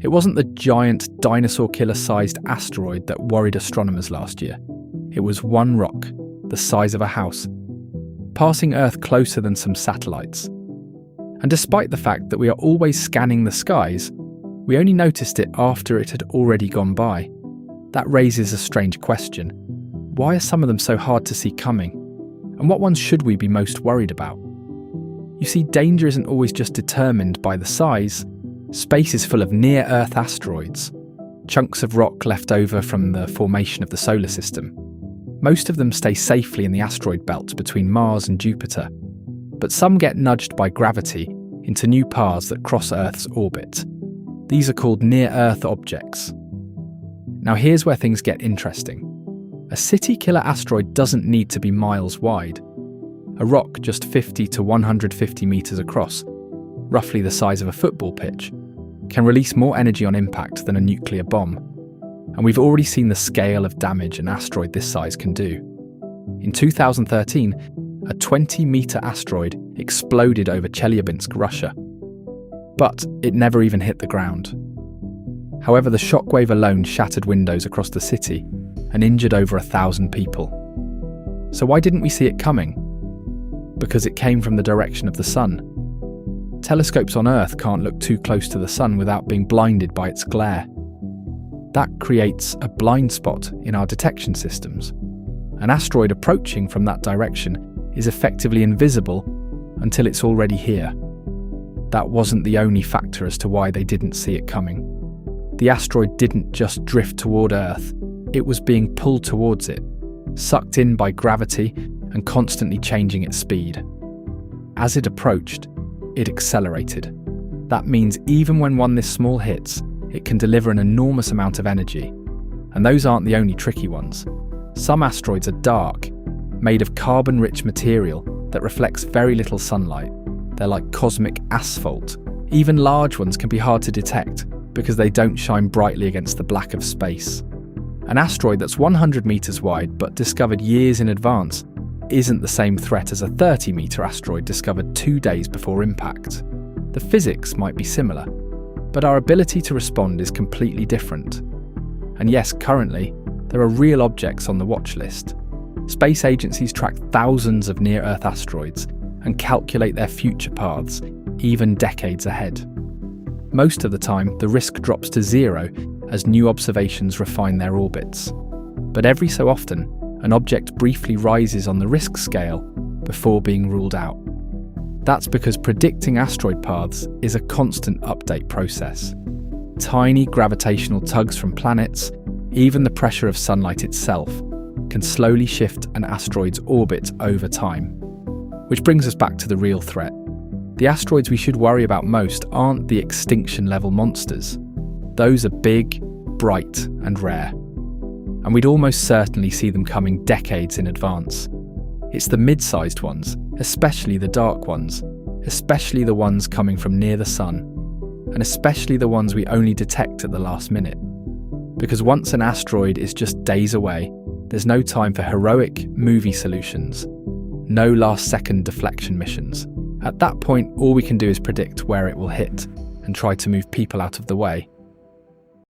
It wasn't the giant dinosaur killer-sized asteroid that worried astronomers last year. It was one rock, the size of a house, passing Earth closer than some satellites. And despite the fact that we are always scanning the skies, we only noticed it after it had already gone by. That raises a strange question. Why are some of them so hard to see coming? And what ones should we be most worried about? You see, danger isn't always just determined by the size. Space is full of near-Earth asteroids, chunks of rock left over from the formation of the solar system. Most of them stay safely in the asteroid belt between Mars and Jupiter, but some get nudged by gravity into new paths that cross Earth's orbit. These are called near-Earth objects. Now here's where things get interesting. A city-killer asteroid doesn't need to be miles wide. A rock just 50 to 150 metres across, roughly the size of a football pitch, can release more energy on impact than a nuclear bomb. And we've already seen the scale of damage an asteroid this size can do. In 2013, a 20-metre asteroid exploded over Chelyabinsk, Russia. But it never even hit the ground. However, the shockwave alone shattered windows across the city and injured over 1,000 people. So why didn't we see it coming? Because it came from the direction of the sun. Telescopes on Earth can't look too close to the sun without being blinded by its glare. That creates a blind spot in our detection systems. An asteroid approaching from that direction is effectively invisible until it's already here. That wasn't the only factor as to why they didn't see it coming. The asteroid didn't just drift toward Earth, it was being pulled towards it, sucked in by gravity and constantly changing its speed. As it approached, it accelerated. That means even when one this small hits, it can deliver an enormous amount of energy. And those aren't the only tricky ones. Some asteroids are dark, made of carbon-rich material that reflects very little sunlight. They're like cosmic asphalt. Even large ones can be hard to detect because they don't shine brightly against the black of space. An asteroid that's 100 metres wide but discovered years in advance isn't the same threat as a 30-metre asteroid discovered 2 days before impact. The physics might be similar, but our ability to respond is completely different. And yes, currently, there are real objects on the watch list. Space agencies track thousands of near-Earth asteroids and calculate their future paths, even decades ahead. Most of the time, the risk drops to zero as new observations refine their orbits. But every so often, an object briefly rises on the risk scale before being ruled out. That's because predicting asteroid paths is a constant update process. Tiny gravitational tugs from planets, even the pressure of sunlight itself, can slowly shift an asteroid's orbit over time. Which brings us back to the real threat. The asteroids we should worry about most aren't the extinction-level monsters. Those are big, bright, and rare. And we'd almost certainly see them coming decades in advance. It's the mid-sized ones, especially the dark ones, especially the ones coming from near the sun, and especially the ones we only detect at the last minute. Because once an asteroid is just days away, there's no time for heroic movie solutions, no last-second deflection missions. At that point, all we can do is predict where it will hit and try to move people out of the way.